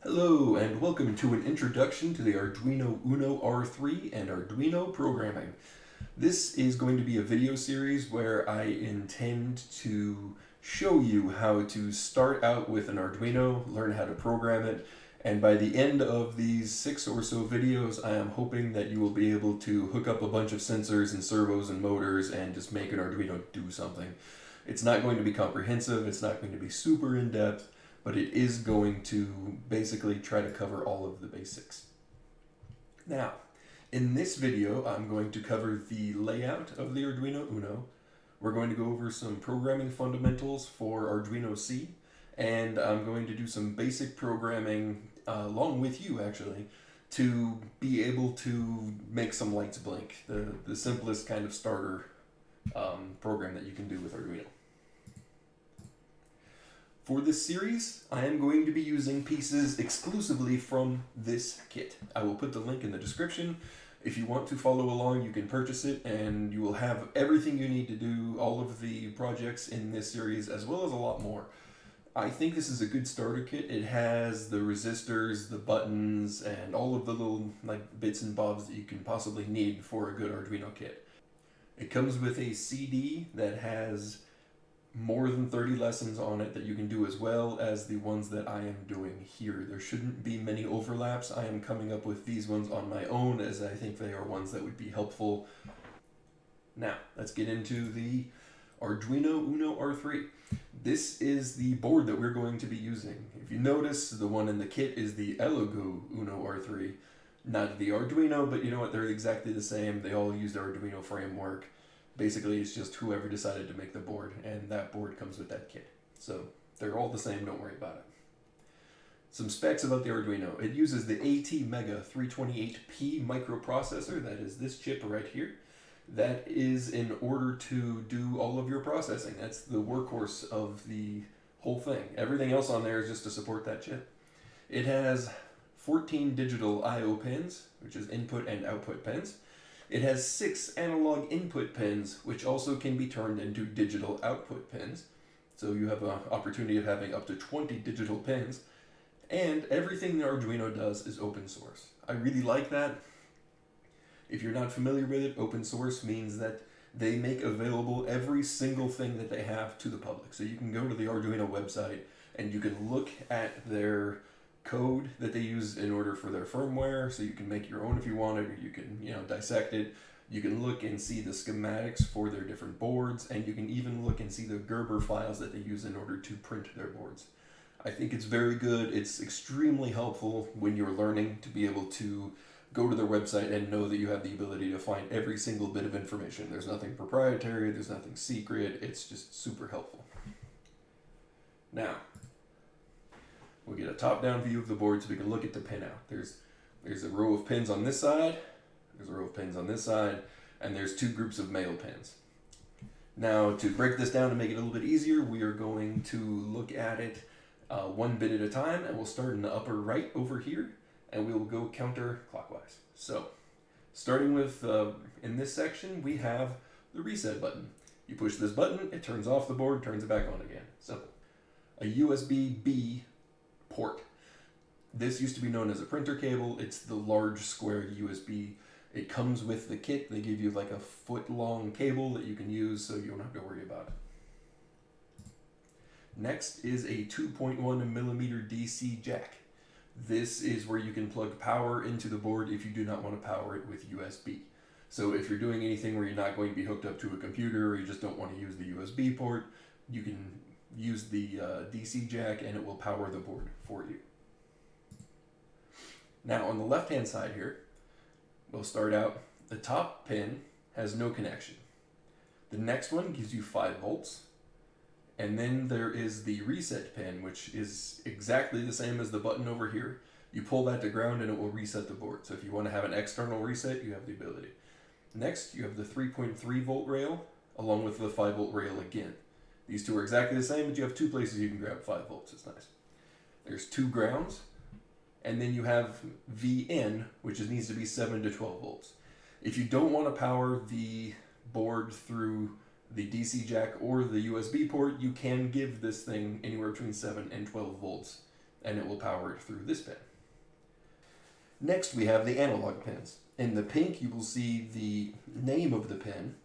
Hello and welcome to an introduction to the Arduino Uno R3 and Arduino programming. This is going to be a video series where I intend to show you how to start out with an Arduino, learn how to program it, and by the end of these 6 or so videos I am hoping that you will be able to hook up a bunch of sensors and servos and motors and just make an Arduino do something. It's not going to be comprehensive, it's not going to be super in-depth, but it is going to basically try to cover all of the basics. Now, in this video, I'm going to cover the layout of the Arduino Uno. We're going to go over some programming fundamentals for Arduino C, and I'm going to do some basic programming along with you actually to be able to make some lights blink, the simplest kind of starter program that you can do with Arduino. For this series, I am going to be using pieces exclusively from this kit. I will put the link in the description. If you want to follow along, you can purchase it and you will have everything you need to do all of the projects in this series as well as a lot more. I think this is a good starter kit. It has the resistors, the buttons, and all of the little bits and bobs that you can possibly need for a good Arduino kit. It comes with a CD that has more than 30 lessons on it that you can do as well as the ones that I am doing here. There shouldn't be many overlaps. I am coming up with these ones on my own as I think they are ones that would be helpful. Now, let's get into the Arduino Uno R3. This is the board that we're going to be using. If you notice, the one in the kit is the Elogo Uno R3, not the Arduino, but you know what, they're exactly the same. They all use the Arduino framework. Basically, it's just whoever decided to make the board, and that board comes with that kit. So they're all the same, don't worry about it. Some specs about the Arduino. It uses the ATmega 328P microprocessor, that is this chip right here. That is in order to do all of your processing. That's the workhorse of the whole thing. Everything else on there is just to support that chip. It has 14 digital I/O pins, which is input and output pins. It has 6 analog input pins, which also can be turned into digital output pins. So you have an opportunity of having up to 20 digital pins. And everything the Arduino does is open source. I really like that. If you're not familiar with it, open source means that they make available every single thing that they have to the public. So you can go to the Arduino website and you can look at their code that they use in order for their firmware, so you can make your own if you want it, or you can dissect it. You can look and see the schematics for their different boards, and you can even look and see the Gerber files that they use in order to print their boards. I think it's very good. It's extremely helpful when you're learning to be able to go to their website and know that you have the ability to find every single bit of information. There's nothing proprietary, there's nothing secret, it's just super helpful. Now, we'll get a top-down view of the board so we can look at the pinout. There's a row of pins on this side, there's a row of pins on this side, and there's 2 groups of male pins. Now, to break this down to make it a little bit easier, we are going to look at it one bit at a time, and we'll start in the upper right over here, and we will go counterclockwise. So, starting with, in this section, we have the reset button. You push this button, it turns off the board, turns it back on again. Simple. A USB-B port. This used to be known as a printer cable. It's the large square USB. It comes with the kit. They give you like a foot-long cable that you can use so you don't have to worry about it. Next is a 2.1 millimeter DC jack. This is where you can plug power into the board if you do not want to power it with USB. So if you're doing anything where you're not going to be hooked up to a computer or you just don't want to use the USB port, you can use the DC jack and it will power the board for you. Now on the left hand side here, we'll start out, the top pin has no connection. The next one gives you 5 volts. And then there is the reset pin, which is exactly the same as the button over here. You pull that to ground and it will reset the board. So if you want to have an external reset, you have the ability. Next, you have the 3.3 volt rail along with the 5 volt rail again. These two are exactly the same, but you have 2 places you can grab 5 volts. It's nice. There's 2 grounds, and then you have VN, which needs to be 7 to 12 volts. If you don't want to power the board through the DC jack or the USB port, you can give this thing anywhere between 7 and 12 volts and it will power it through this pin. Next, we have the analog pins. In the pink, you will see the name of the pin.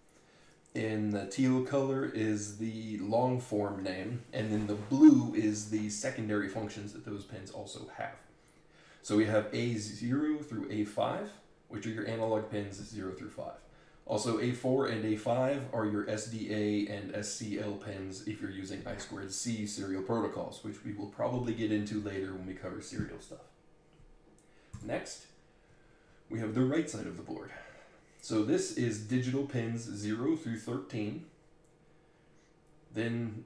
In the teal color is the long form name, and in the blue is the secondary functions that those pins also have. So we have A0 through A5, which are your analog pins 0 through 5. Also, A4 and A5 are your SDA and SCL pins if you're using I2C serial protocols, which we will probably get into later when we cover serial stuff. Next, we have the right side of the board. So this is digital pins 0 through 13. Then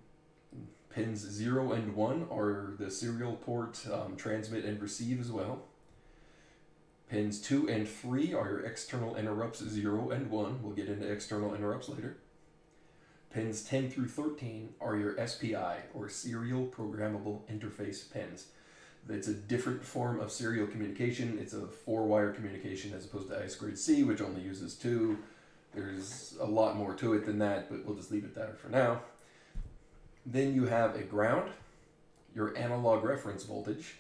pins 0 and 1 are the serial port, transmit and receive as well. Pins 2 and 3 are your external interrupts 0 and 1. We'll get into external interrupts later. Pins 10 through 13 are your SPI, or serial programmable interface pins. It's a different form of serial communication. It's a 4-wire communication as opposed to I2C, which only uses 2. There's a lot more to it than that, but we'll just leave it there for now. Then you have a ground, your analog reference voltage,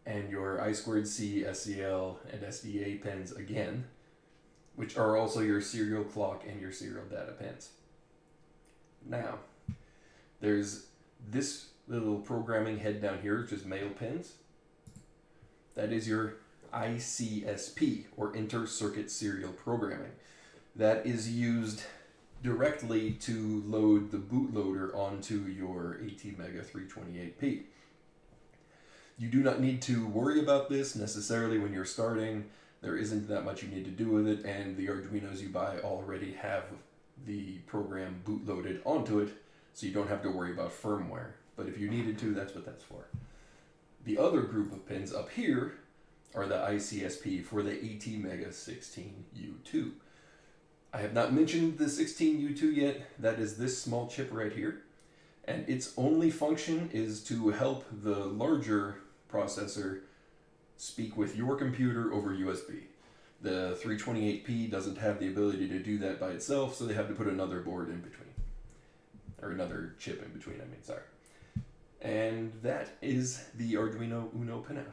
and your I2C, SCL, and SDA pins again, which are also your serial clock and your serial data pins. Now, there's this little programming head down here, which is male pins. That is your ICSP, or inter-circuit serial programming. That is used directly to load the bootloader onto your ATmega 328P. You do not need to worry about this necessarily when you're starting. There isn't that much you need to do with it, and the Arduinos you buy already have the program bootloaded onto it, so you don't have to worry about firmware. But if you needed to, that's what that's for. The other group of pins up here are the ICSP for the ATmega 16U2. I have not mentioned the 16U2 yet. That is this small chip right here. And its only function is to help the larger processor speak with your computer over USB. The 328P doesn't have the ability to do that by itself, so they have to put another board in between. Or another chip in between, sorry. And that is the Arduino Uno pinout.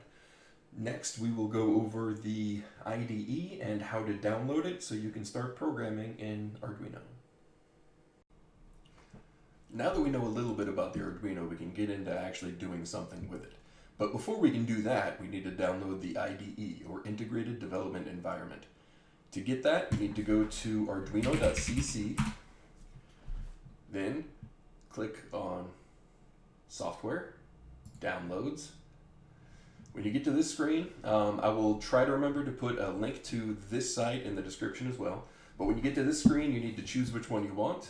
Next, we will go over the IDE and how to download it so you can start programming in Arduino. Now that we know a little bit about the Arduino, we can get into actually doing something with it. But before we can do that, we need to download the IDE, or Integrated Development Environment. To get that, you need to go to arduino.cc, then click on Software, Downloads. When you get to this screen, I will try to remember to put a link to this site in the description as well. But when you get to this screen, you need to choose which one you want.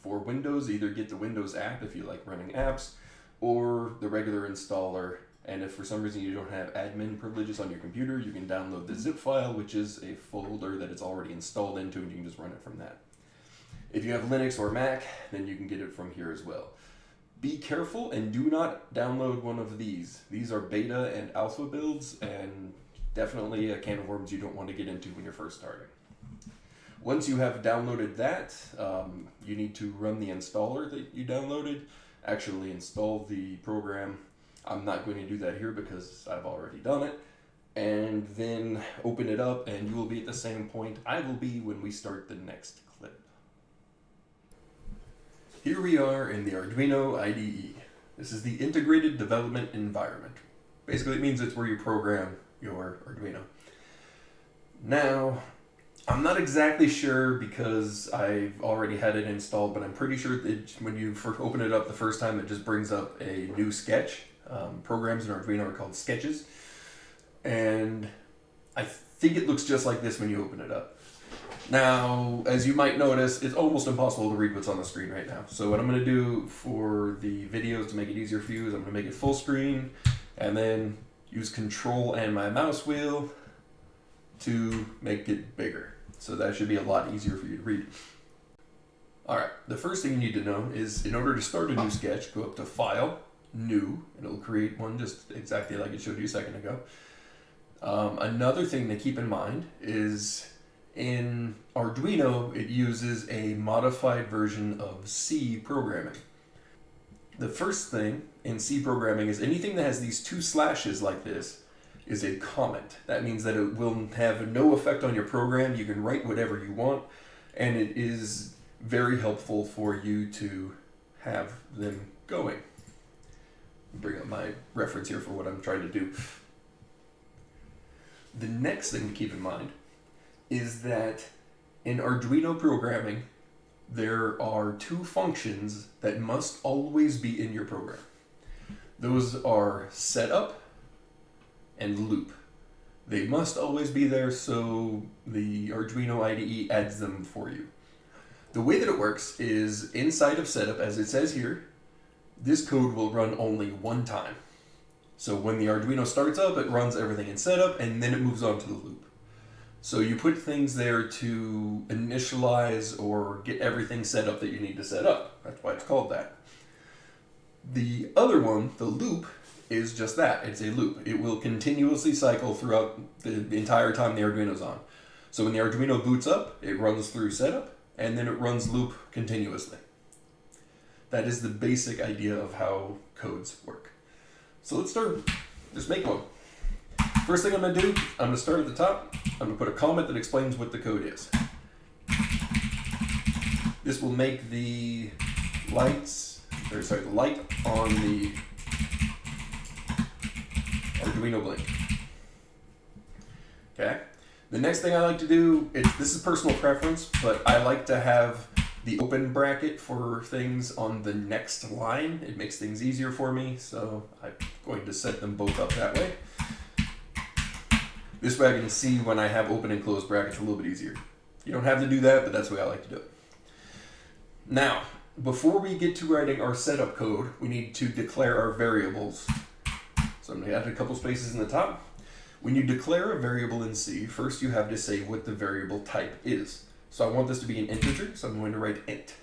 For Windows, either get the Windows app if you like running apps, or the regular installer. And if for some reason you don't have admin privileges on your computer, you can download the zip file, which is a folder that it's already installed into, and you can just run it from that. If you have Linux or Mac, then you can get it from here as well. Be careful and do not download one of these. These are beta and alpha builds, and definitely a can of worms you don't want to get into when you're first starting. Once you have downloaded that, you need to run the installer that you downloaded, actually install the program. I'm not going to do that here because I've already done it. And then open it up, and you will be at the same point I will be when we start the next clip. Here we are in the Arduino IDE. This is the Integrated Development Environment. Basically, it means it's where you program your Arduino. Now, I'm not exactly sure because I've already had it installed, but I'm pretty sure that when you first open it up the first time, it just brings up a new sketch. Programs in Arduino are called sketches. And I think it looks just like this when you open it up. Now, as you might notice, it's almost impossible to read what's on the screen right now. So what I'm going to do for the videos to make it easier for you is I'm going to make it full screen and then use Control and my mouse wheel to make it bigger. So that should be a lot easier for you to read. Alright, the first thing you need to know is in order to start a new sketch, go up to File, New, and it'll create one just exactly like it showed you a second ago. Another thing to keep in mind is in Arduino, it uses a modified version of C programming. The first thing in C programming is anything that has these two slashes like this is a comment. That means that it will have no effect on your program. You can write whatever you want, and it is very helpful for you to have them going. Bring up my reference here for what I'm trying to do. The next thing to keep in mind is that in Arduino programming, there are two functions that must always be in your program. Those are setup and loop. They must always be there, so the Arduino IDE adds them for you. The way that it works is inside of setup, as it says here, this code will run only one time. So when the Arduino starts up, it runs everything in setup, and then it moves on to the loop. So you put things there to initialize or get everything set up that you need to set up. That's why it's called that. The other one, the loop, is just that. It's a loop. It will continuously cycle throughout the entire time the Arduino's on. So when the Arduino boots up, it runs through setup, and then it runs loop continuously. That is the basic idea of how codes work. So let's start. Just make one. First thing I'm going to do, I'm going to start at the top. I'm going to put a comment that explains what the code is. This will make the the light on the Arduino blink. Okay. The next thing I like to do, this is personal preference, but I like to have the open bracket for things on the next line. It makes things easier for me, so I'm going to set them both up that way. This way I can see when I have open and closed brackets a little bit easier. You don't have to do that, but that's the way I like to do it. Now, before we get to writing our setup code, we need to declare our variables. So I'm going to add a couple spaces in the top. When you declare a variable in C, first you have to say what the variable type is. So I want this to be an integer, so I'm going to write int.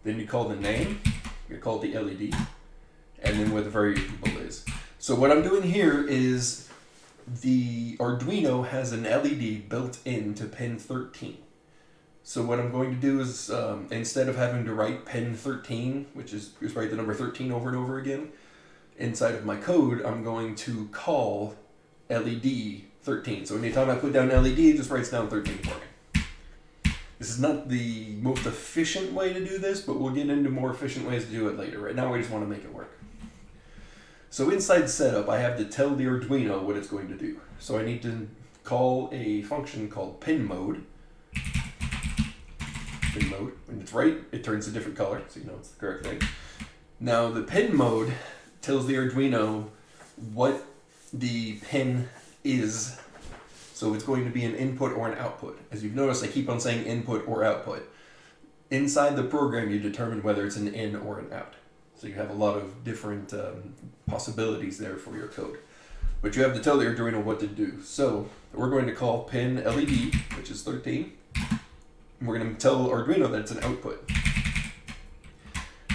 Then you call the name, you call it the LED, and then what the variable is. So what I'm doing here is the Arduino has an LED built into pin 13. So what I'm going to do is, instead of having to write pin 13, which is just write the number 13 over and over again, inside of my code, I'm going to call LED 13. So anytime I put down LED, it just writes down 13 for me. This is not the most efficient way to do this, but we'll get into more efficient ways to do it later. Right now, we just want to make it work. So inside setup, I have to tell the Arduino what it's going to do. So I need to call a function called pin mode. Pin mode. When it's right, it turns a different color, so you know it's the correct thing. Now the pin mode tells the Arduino what the pin is. So it's going to be an input or an output. As you've noticed, I keep on saying input or output. Inside the program, you determine whether it's an in or an out. So you have a lot of different possibilities there for your code. But you have to tell the Arduino what to do. So we're going to call pin LED, which is 13. And we're going to tell Arduino that it's an output.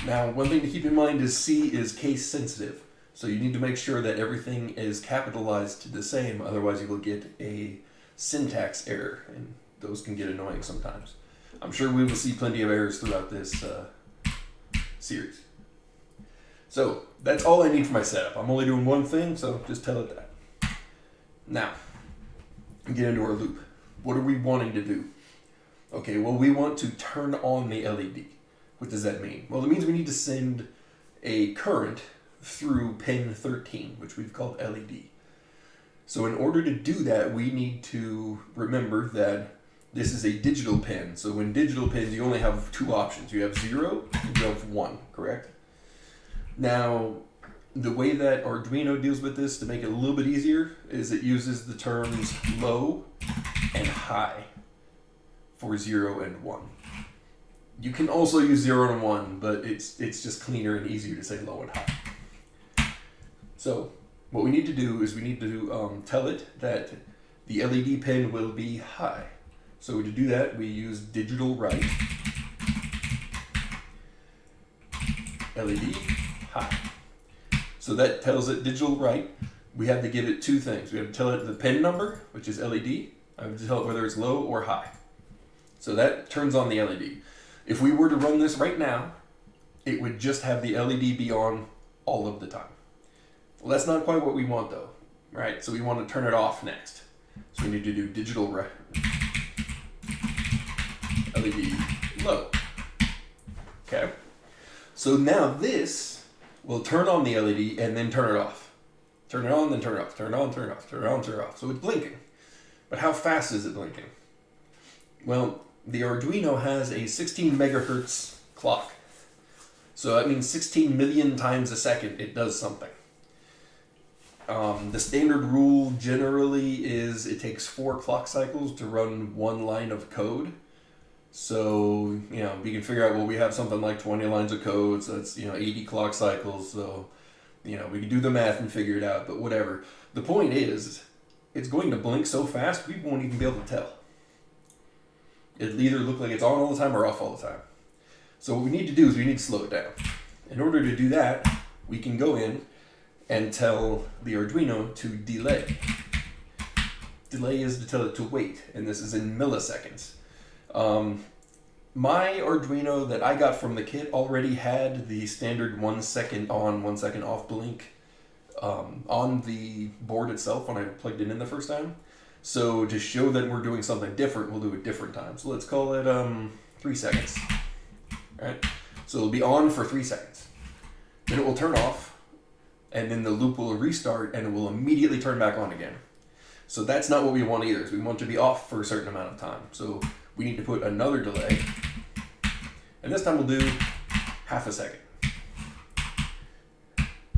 Now, one thing to keep in mind is C is case sensitive. So you need to make sure that everything is capitalized the same, otherwise you will get a syntax error, and those can get annoying sometimes. I'm sure we will see plenty of errors throughout this series. So that's all I need for my setup. I'm only doing one thing, so just tell it that. Now, get into our loop. What are we wanting to do? Okay, well, we want to turn on the LED. What does that mean? Well, it means we need to send a current through pin 13, which we've called LED. So in order to do that, we need to remember that this is a digital pin. So in digital pins, you only have two options. You have 0 and you have 1, correct? Now, the way that Arduino deals with this to make it a little bit easier is it uses the terms low and high for 0 and 1. You can also use 0 and 1, but it's just cleaner and easier to say low and high. So what we need to do is we need to tell it that the LED pin will be high. So to do that, we use digital write LED high. So that tells it digital write. We have to give it two things. We have to tell it the pin number, which is LED. I have to tell it whether it's low or high. So that turns on the LED. If we were to run this right now, it would just have the LED be on all of the time. Well, that's not quite what we want though, right? So we want to turn it off next. So we need to do digital LED low. Okay. So now this will turn on the LED and then turn it off. Turn it on, then turn it off. Turn it on, turn it off. Turn it on, turn it off. So it's blinking. But how fast is it blinking? Well, the Arduino has a 16 megahertz clock. So that means 16 million times a second it does something. The standard rule generally is it takes 4 clock cycles to run one line of code. So, we can figure out, well, we have something like 20 lines of code, so that's, 80 clock cycles. So, we can do the math and figure it out, but whatever. The point is, it's going to blink so fast, we won't even be able to tell. It'll either look like it's on all the time or off all the time. So what we need to do is we need to slow it down. In order to do that, we can go in and tell the Arduino to delay. Delay is to tell it to wait, and this is in milliseconds. My Arduino that I got from the kit already had the standard 1 second on, 1 second off blink on the board itself when I plugged it in the first time. So to show that we're doing something different, we'll do it different times. So let's call it 3 seconds. All right? So it'll be on for 3 seconds. Then it will turn off, and then the loop will restart, and it will immediately turn back on again. So that's not what we want either. We want to be off for a certain amount of time. So we need to put another delay. And this time we'll do half a second.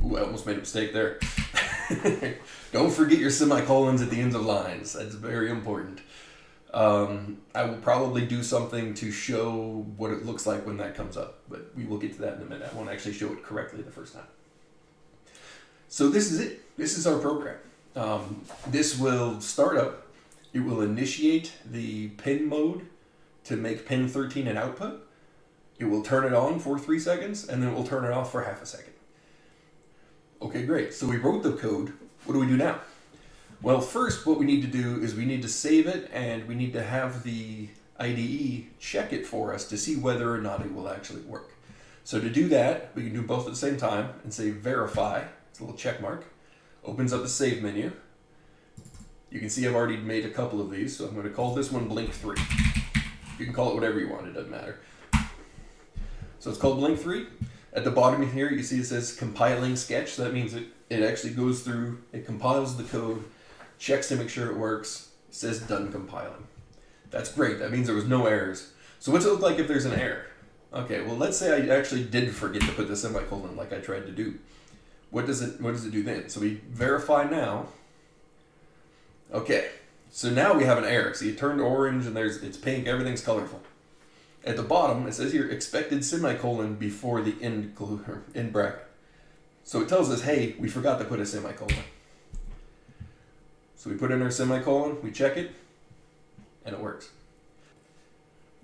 Ooh, I almost made a mistake there. Don't forget your semicolons at the ends of lines. That's very important. I will probably do something to show what it looks like when that comes up, but we will get to that in a minute. I won't actually show it correctly the first time. So this is it. This is our program. This will start up. It will initiate the pin mode to make pin 13 an output. It will turn it on for 3 seconds, and then it will turn it off for half a second. Okay, great. So we wrote the code. What do we do now? Well, first what we need to do is we need to save it, and we need to have the IDE check it for us to see whether or not it will actually work. So to do that, we can do both at the same time and say verify. It's a little check mark. Opens up the save menu. You can see I've already made a couple of these, so I'm going to call this one Blink 3. You can call it whatever you want, it doesn't matter. So it's called Blink 3. At the bottom of here, you see it says compiling sketch. So that means it actually goes through, it compiles the code, checks to make sure it works, says done compiling. That's great. That means there was no errors. So what's it look like if there's an error? Okay, well, let's say I actually did forget to put the semicolon like I tried to do. What does it do then? So we verify now. Okay, so now we have an error. See, it turned orange and it's pink, everything's colorful. At the bottom, it says here, expected semicolon before the end bracket. So it tells us, hey, we forgot to put a semicolon. So we put in our semicolon, we check it, and it works.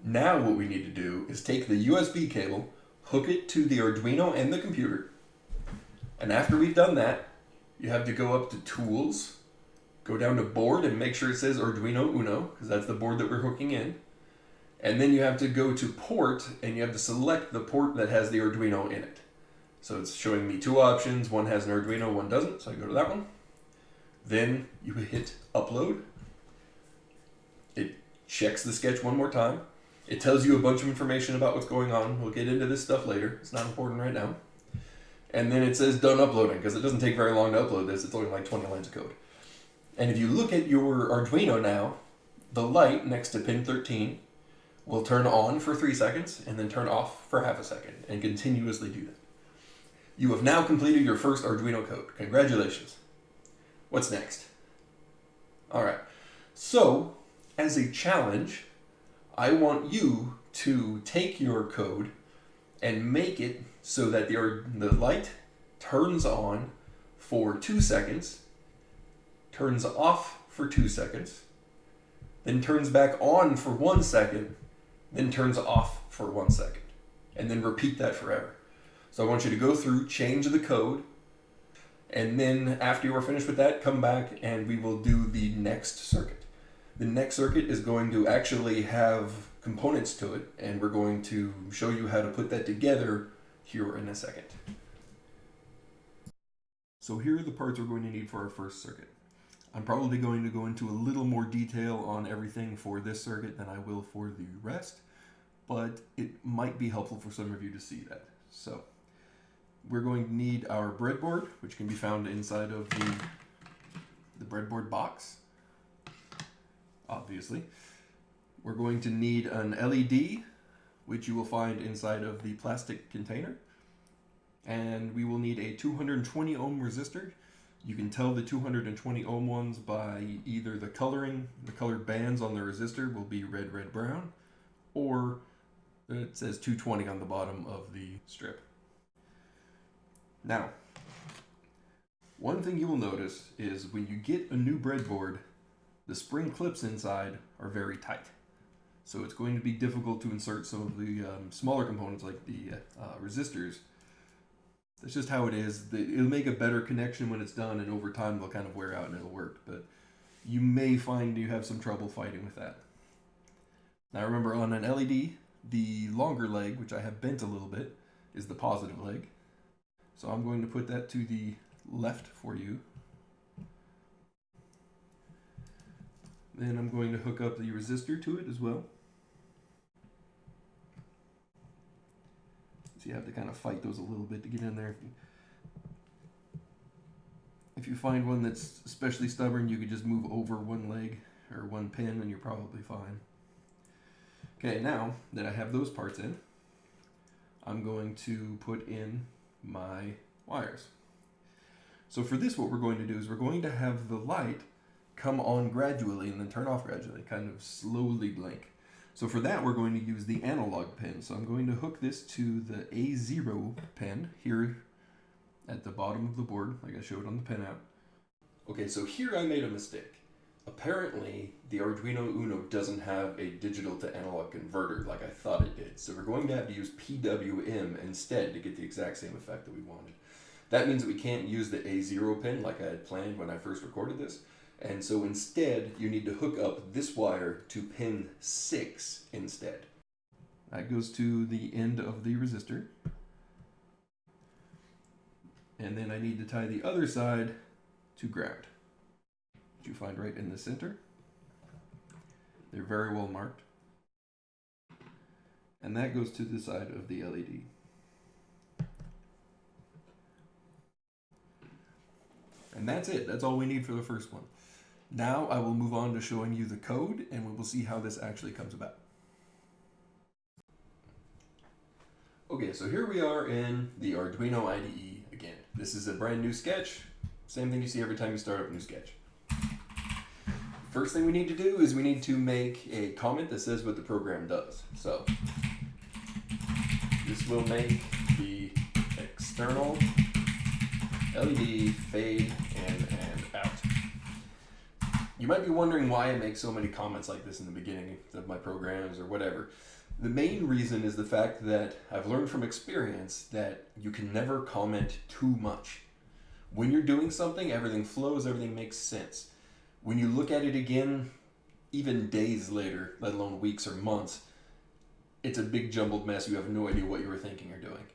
Now what we need to do is take the USB cable, hook it to the Arduino and the computer. And after we've done that, you have to go up to Tools, go down to Board and make sure it says Arduino Uno, because that's the board that we're hooking in. And then you have to go to Port, and you have to select the port that has the Arduino in it. So it's showing me 2 options. One has an Arduino, one doesn't, so I go to that one. Then you hit Upload. It checks the sketch one more time. It tells you a bunch of information about what's going on. We'll get into this stuff later. It's not important right now. And then it says done uploading, because it doesn't take very long to upload this. It's only like 20 lines of code. And if you look at your Arduino now, the light next to pin 13 will turn on for 3 seconds and then turn off for half a second and continuously do that. You have now completed your first Arduino code. Congratulations. What's next? All right. So, as a challenge, I want you to take your code and make it so that the light turns on for 2 seconds, turns off for 2 seconds, then turns back on for 1 second, then turns off for 1 second, and then repeat that forever. So I want you to go through, change the code, and then after you are finished with that, come back and we will do the next circuit. The next circuit is going to actually have components to it, and we're going to show you how to put that together here in a second. So here are the parts we're going to need for our first circuit. I'm probably going to go into a little more detail on everything for this circuit than I will for the rest, but it might be helpful for some of you to see that. So we're going to need our breadboard, which can be found inside of the breadboard box, obviously. We're going to need an LED, which you will find inside of the plastic container. And we will need a 220 ohm resistor. You can tell the 220 ohm ones by either the coloring, the colored bands on the resistor will be red, red, brown, or it says 220 on the bottom of the strip. Now, one thing you will notice is when you get a new breadboard, the spring clips inside are very tight. So it's going to be difficult to insert some of the smaller components like the resistors. That's just how it is. It'll make a better connection when it's done, and over time they'll kind of wear out and it'll work. But you may find you have some trouble fighting with that. Now remember, on an LED, the longer leg, which I have bent a little bit, is the positive leg. So I'm going to put that to the left for you. Then I'm going to hook up the resistor to it as well. So you have to kind of fight those a little bit to get in there. If you find one that's especially stubborn, you could just move over one leg or one pin and you're probably fine. Okay, now that I have those parts in, I'm going to put in my wires. So for this, what we're going to do is we're going to have the light come on gradually and then turn off gradually, kind of slowly blink. So for that, we're going to use the analog pin. So I'm going to hook this to the A0 pin here at the bottom of the board, like I showed on the pinout. Okay, so here I made a mistake. Apparently, the Arduino Uno doesn't have a digital to analog converter like I thought it did. So we're going to have to use PWM instead to get the exact same effect that we wanted. That means that we can't use the A0 pin like I had planned when I first recorded this. And so instead, you need to hook up this wire to pin 6 instead. That goes to the end of the resistor. And then I need to tie the other side to ground, which you find right in the center. They're very well marked. And that goes to the side of the LED. And that's it. That's all we need for the first one. Now I will move on to showing you the code, and we will see how this actually comes about. Okay, so here we are in the Arduino IDE again. This is a brand new sketch. Same thing you see every time you start up a new sketch. First thing we need to do is we need to make a comment that says what the program does. So this will make the external LED fade in and out. You might be wondering why I make so many comments like this in the beginning of my programs or whatever. The main reason is the fact that I've learned from experience that you can never comment too much. When you're doing something, everything flows, everything makes sense. When you look at it again, even days later, let alone weeks or months, it's a big jumbled mess. You have no idea what you were thinking or doing.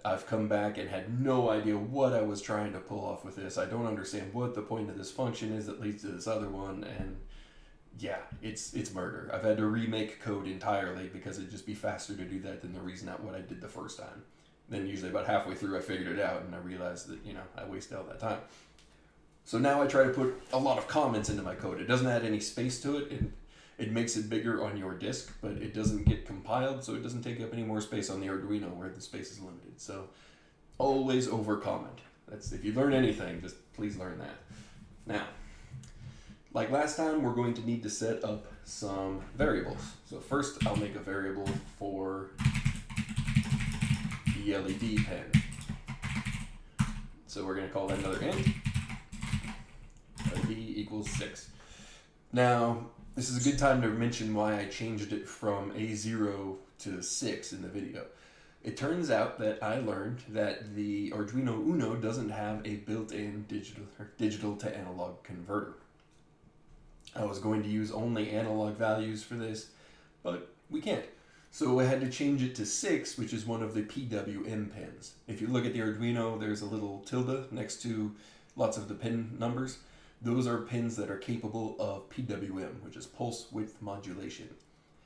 I've come back and had no idea what I was trying to pull off with this. I don't understand what the point of this function is that leads to this other one, and yeah, it's murder. I've had to remake code entirely because it'd just be faster to do that than to reason out what I did the first time. Then usually about halfway through I figured it out and I realized that, I wasted all that time. So now I try to put a lot of comments into my code. It doesn't add any space to it. It makes it bigger on your disk, but it doesn't get compiled, so it doesn't take up any more space on the Arduino where the space is limited. So always over comment. That's, if you learn anything, just please learn that. Now, like last time, we're going to need to set up some variables. So first, I'll make a variable for the LED pin. So we're going to call that another int. LED equals 6. Now, this is a good time to mention why I changed it from A0 to 6 in the video. It turns out that I learned that the Arduino Uno doesn't have a built-in digital to analog converter. I was going to use only analog values for this, but we can't. So I had to change it to 6, which is one of the PWM pins. If you look at the Arduino, there's a little tilde next to lots of the pin numbers. Those are pins that are capable of PWM, which is pulse width modulation.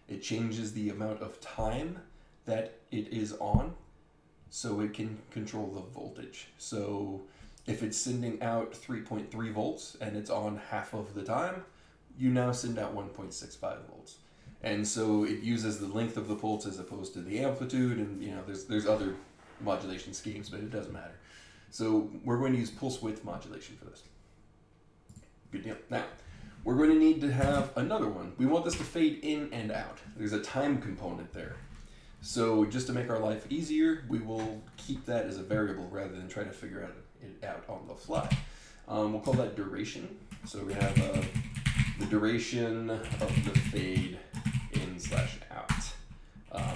It changes the amount of time that it is on so it can control the voltage. So if it's sending out 3.3 volts and it's on half of the time, you now send out 1.65 volts. And so it uses the length of the pulse as opposed to the amplitude, and there's other modulation schemes, but it doesn't matter. So we're going to use pulse width modulation for this. Good deal. Now, we're going to need to have another one. We want this to fade in and out. There's a time component there. So just to make our life easier, we will keep that as a variable rather than try to figure it out on the fly. We'll call that duration. So we have the duration of the fade in/out.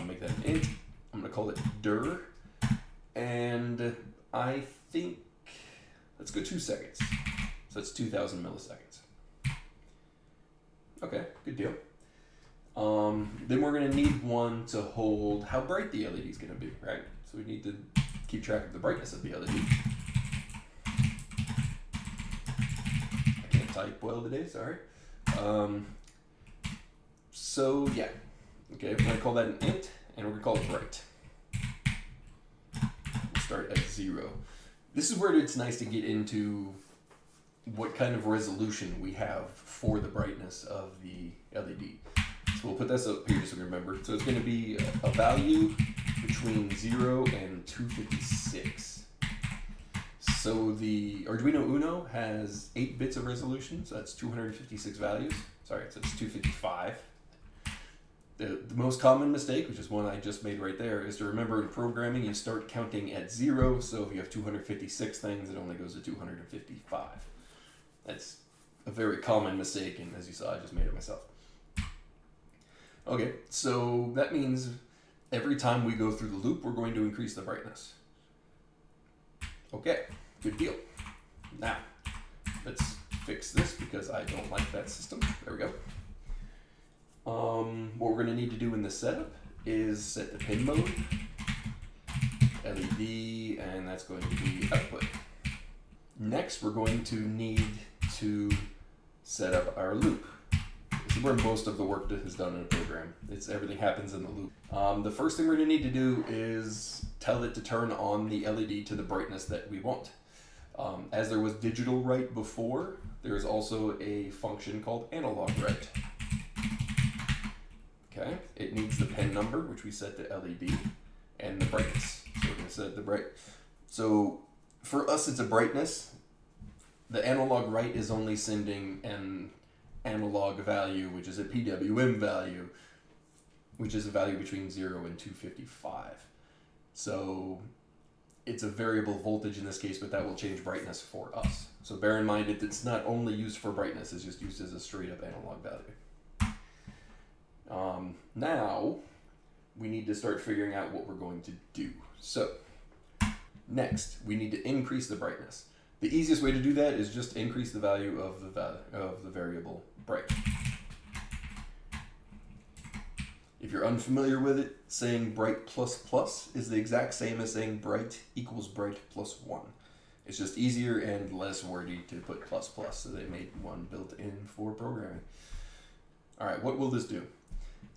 Make that an int. I'm going to call it dir. And I think, let's go 2 seconds. So that's 2,000 milliseconds. Okay, good deal. Then we're going to need one to hold how bright the LED is going to be, right? So we need to keep track of the brightness of the LED. I can't type well today, sorry. So yeah, okay, we're going to call that an int, and we're going to call it bright. We'll start at 0. This is where it's nice to get into what kind of resolution we have for the brightness of the LED. So we'll put this up here just so we remember. So it's going to be a value between 0 and 256. So the Arduino Uno has 8 bits of resolution, so that's 256 values. Sorry, so it's 255. The most common mistake, which is one I just made right there, is to remember in programming you start counting at 0, so if you have 256 things, it only goes to 255. That's a very common mistake, and as you saw, I just made it myself. Okay, so that means every time we go through the loop, we're going to increase the brightness. Okay, good deal. Now, let's fix this because I don't like that system. There we go. What we're going to need to do in the setup is set the pin mode, LED, and that's going to be output. Next, we're going to need to set up our loop. This is where most of the work is done in a program. Everything happens in the loop. The first thing we're going to need to do is tell it to turn on the LED to the brightness that we want. As there was digital write before, there is also a function called analog write. Okay, it needs the pin number, which we set to LED, and the brightness. So we're going to set the bright. So for us, it's a brightness. The analog write is only sending an analog value, which is a PWM value, which is a value between 0 and 255. So it's a variable voltage in this case, but that will change brightness for us. So bear in mind it's not only used for brightness, it's just used as a straight up analog value. Now, we need to start figuring out what we're going to do. So, next, we need to increase the brightness. The easiest way to do that is just increase the value of the variable bright. If you're unfamiliar with it, saying bright plus plus is the exact same as saying bright equals bright plus 1. It's just easier and less wordy to put plus plus, so they made one built in for programming. All right, what will this do?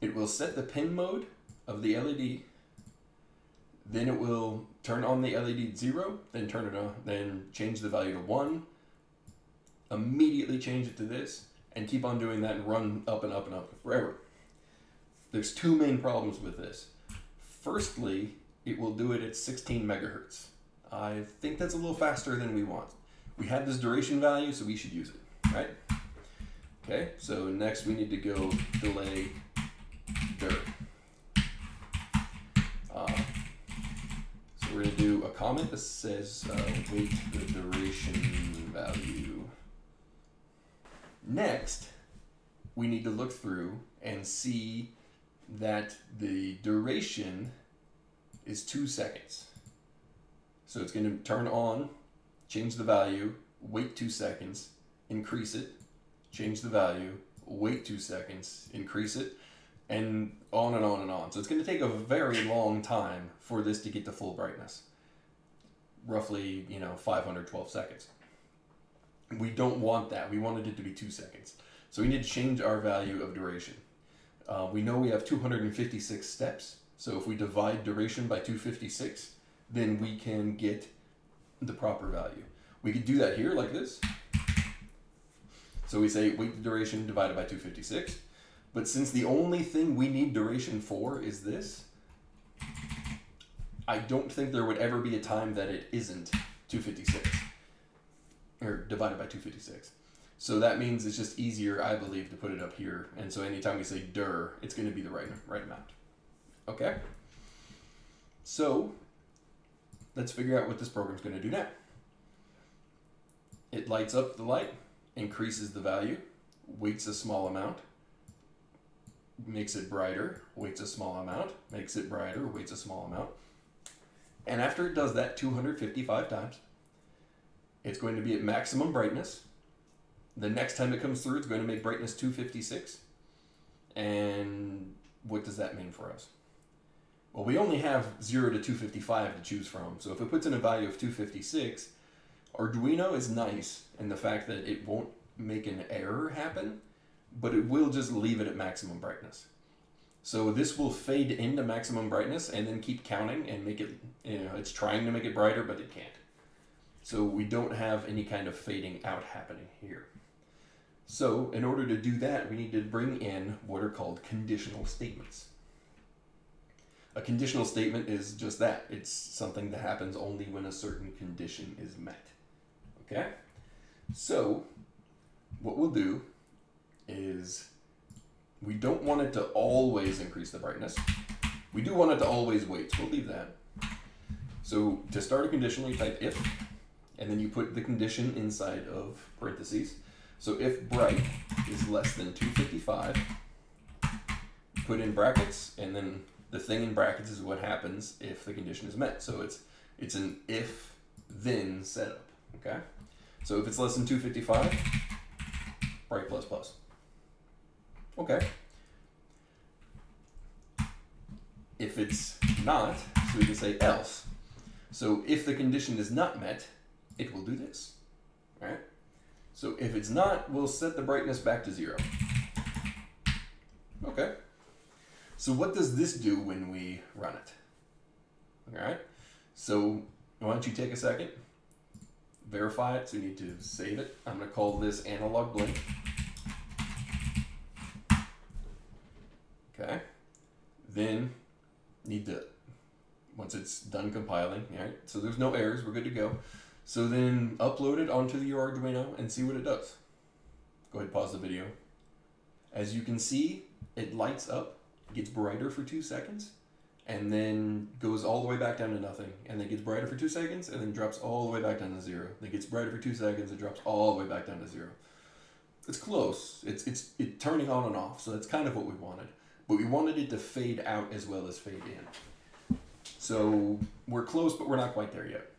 It will set the pin mode of the LED, then it will turn on the LED at 0, then turn it on, then change the value to 1, immediately change it to this, and keep on doing that and run up and up and up forever. There's 2 main problems with this. Firstly, it will do it at 16 megahertz. I think that's a little faster than we want. We have this duration value, so we should use it, right? Okay, so next we need to go delay dir. So we're going to do a comment that says wait the duration value. Next, we need to look through and see that the duration is 2 seconds. So it's going to turn on, change the value, wait 2 seconds, increase it, change the value, wait 2 seconds, increase it, and on and on and on. So it's going to take a very long time for this to get to full brightness. Roughly, 512 seconds. We don't want that. We wanted it to be 2 seconds. So we need to change our value of duration. We know we have 256 steps. So if we divide duration by 256, then we can get the proper value. We could do that here like this. So we say wait duration divided by 256. But since the only thing we need duration for is this, I don't think there would ever be a time that it isn't 256. Or divided by 256. So that means it's just easier, I believe, to put it up here. And so anytime we say dir, it's going to be the right amount. Okay? So let's figure out what this program's going to do now. It lights up the light, increases the value, waits a small amount, makes it brighter, waits a small amount, makes it brighter, waits a small amount. And after it does that 255 times, it's going to be at maximum brightness. The next time it comes through, it's going to make brightness 256. And what does that mean for us? Well, we only have 0 to 255 to choose from. So if it puts in a value of 256, Arduino is nice in the fact that it won't make an error happen, but it will just leave it at maximum brightness. So this will fade into maximum brightness and then keep counting and make it, it's trying to make it brighter, but it can't. So we don't have any kind of fading out happening here. So in order to do that, we need to bring in what are called conditional statements. A conditional statement is just that. It's something that happens only when a certain condition is met. Okay? So what we'll do is we don't want it to always increase the brightness. We do want it to always wait, so we'll leave that. So to start a conditional, you type if, and then you put the condition inside of parentheses. So if bright is less than 255, put in brackets, and then the thing in brackets is what happens if the condition is met. So it's an if-then setup, okay? So if it's less than 255, bright plus plus. Okay. If it's not, so we can say else. So if the condition is not met, it will do this, right? So if it's not, we'll set the brightness back to 0. Okay. So what does this do when we run it? All right. So why don't you take a second, verify it. So you need to save it. I'm going to call this analog blink. Okay. Then need to, once it's done compiling, all right, so there's no errors, we're good to go. So then upload it onto your Arduino and see what it does. Go ahead, pause the video. As you can see, it lights up, gets brighter for 2 seconds, and then goes all the way back down to nothing, and then gets brighter for 2 seconds, and then drops all the way back down to 0. Then gets brighter for 2 seconds, and drops all the way back down to 0. It's close. It's turning on and off, so that's kind of what we wanted. But we wanted it to fade out as well as fade in. So we're close, but we're not quite there yet.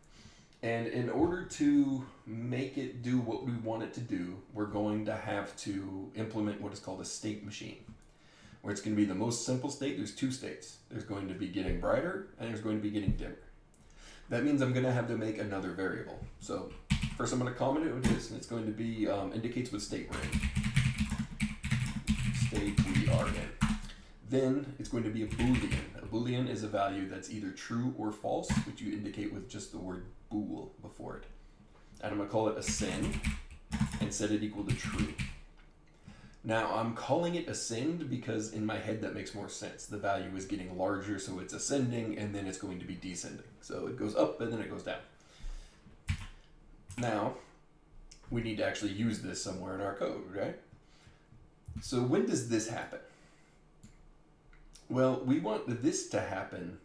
And in order to make it do what we want it to do, we're going to have to implement what is called a state machine, where it's going to be the most simple state. There's 2 states. There's going to be getting brighter, and there's going to be getting dimmer. That means I'm going to have to make another variable. So first I'm going to comment it with this, and it's going to be indicates what state we're in. State we are in. Then it's going to be a Boolean. A Boolean is a value that's either true or false, which you indicate with just the word bool before it. And I'm going to call it ascend and set it equal to true. Now I'm calling it ascend because in my head that makes more sense. The value is getting larger, so it's ascending, and then it's going to be descending. So it goes up and then it goes down. Now we need to actually use this somewhere in our code, right? So when does this happen? Well, we want this to happen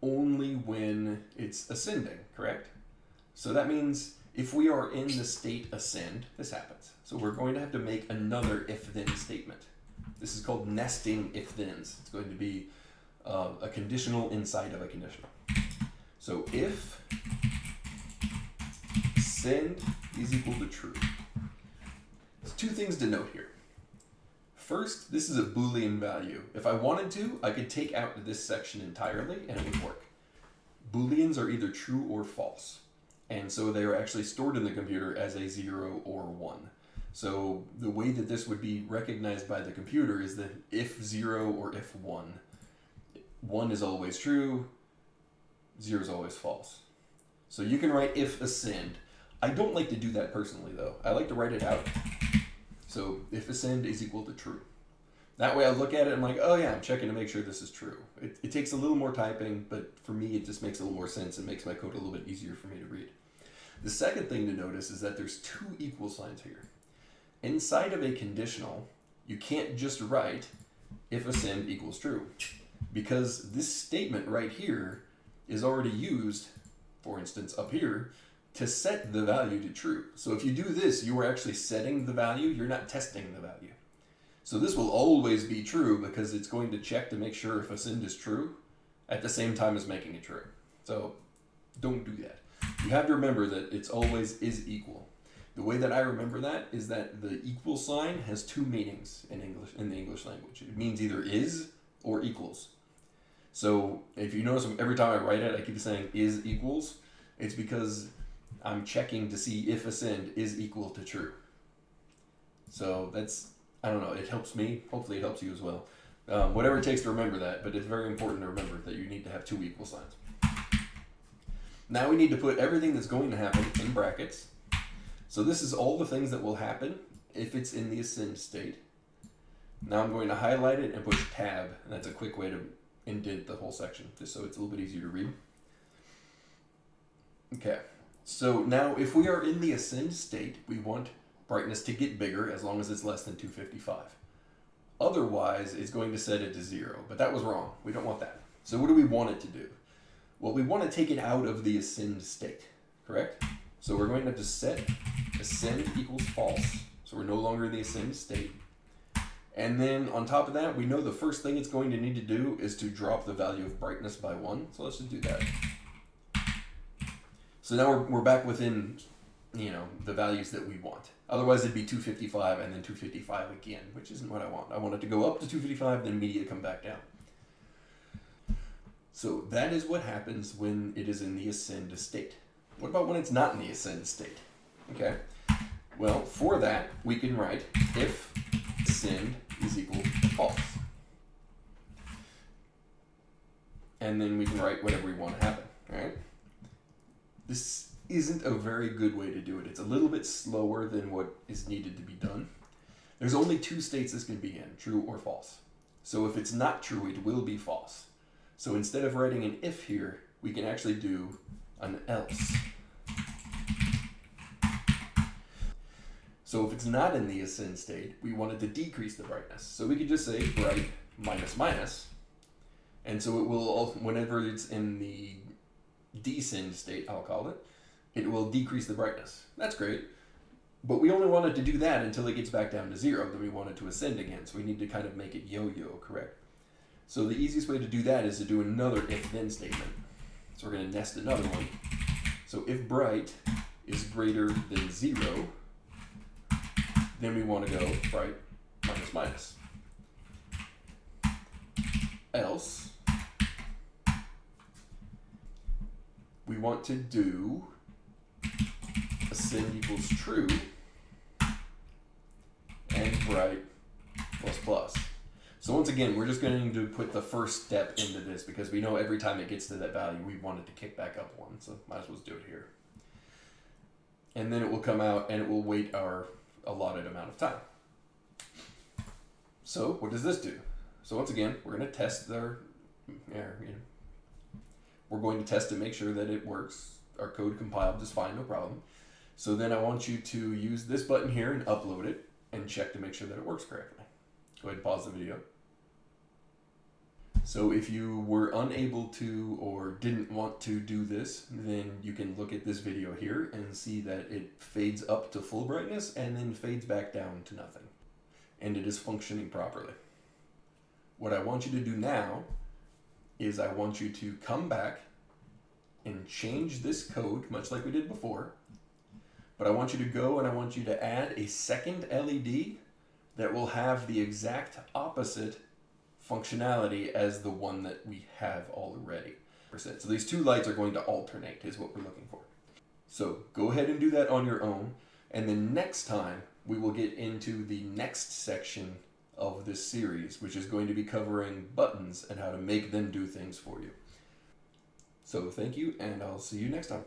only when it's ascending, correct? So that means if we are in the state ascend, this happens. So we're going to have to make another if-then statement. This is called nesting if-thens. It's going to be a conditional inside of a conditional. So if ascend is equal to true. There's 2 things to note here. First, this is a Boolean value. If I wanted to, I could take out this section entirely and it would work. Booleans are either true or false. And so they are actually stored in the computer as a 0 or 1. So the way that this would be recognized by the computer is that if 0 or if 1. 1 is always true, 0 is always false. So you can write if ascend. I don't like to do that personally though. I like to write it out. So if ascend is equal to true. That way I look at it and I'm like, oh yeah, I'm checking to make sure this is true. It takes a little more typing, but for me it just makes a little more sense and makes my code a little bit easier for me to read. The second thing to notice is that there's two equal signs here. Inside of a conditional, you can't just write if ascend equals true, because this statement right here is already used, for instance up here, to set the value to true. So if you do this, you are actually setting the value, you're not testing the value. So this will always be true because it's going to check to make sure if ascend is true at the same time as making it true. So don't do that. You have to remember that it's always is equal. The way that I remember that is that the equal sign has two meanings in English, in the English language. It means either is or equals. So if you notice every time I write it, I keep saying is equals. It's because I'm checking to see if ascend is equal to true. So that's, I don't know, it helps me. Hopefully it helps you as well. Whatever it takes to remember that, but it's very important to remember that you need to have two equal signs. Now we need to put everything that's going to happen in brackets. So this is all the things that will happen if it's in the ascend state. Now I'm going to highlight it and push tab, and that's a quick way to indent the whole section, just so it's a little bit easier to read. Okay, so now if we are in the ascend state, we want brightness to get bigger as long as it's less than 255. Otherwise, it's going to set it to 0, but that was wrong. We don't want that. So what do we want it to do? Well, we want to take it out of the ascend state, correct? So we're going to just set ascend equals false. So we're no longer in the ascend state. And then on top of that, we know the first thing it's going to need to do is to drop the value of brightness by 1. So let's just do that. So now we're back within, the values that we want. Otherwise it'd be 255 and then 255 again, which isn't what I want. I want it to go up to 255, then immediately come back down. So that is what happens when it is in the ascend state. What about when it's not in the ascend state? Okay. Well, for that, we can write if ascend is equal to false. And then we can write whatever we want to happen, right? This isn't a very good way to do it. It's a little bit slower than what is needed to be done. There's only two states this can be in, true or false. So if it's not true, it will be false. So instead of writing an if here, we can actually do an else. So if it's not in the ascend state, we wanted to decrease the brightness. So we could just say bright minus minus. And so it will, whenever it's in the descend state, I'll call it, it will decrease the brightness. That's great. But we only wanted to do that until it gets back down to 0. Then we want it to ascend again. So we need to kind of make it yo-yo, correct? So the easiest way to do that is to do another if-then statement. So we're going to nest another one. So if bright is greater than 0, then we want to go bright minus minus. Else, we want to do ascend equals true and bright plus plus. So once again, we're just going to put the first step into this because we know every time it gets to that value, we want it to kick back up 1. So might as well do it here. And then it will come out and it will wait our allotted amount of time. So what does this do? So once again, we're going to test we're going to test to make sure that it works. Our code compiled just fine, no problem. So then I want you to use this button here and upload it and check to make sure that it works correctly. Go ahead and pause the video. So if you were unable to or didn't want to do this, then you can look at this video here and see that it fades up to full brightness and then fades back down to nothing. And it is functioning properly. What I want you to do now is I want you to come back and change this code, much like we did before. But I want you to go and I want you to add a second LED that will have the exact opposite functionality as the one that we have already. So these two lights are going to alternate is what we're looking for. So go ahead and do that on your own, and then next time we will get into the next section of this series, which is going to be covering buttons and how to make them do things for you. So thank you, and I'll see you next time.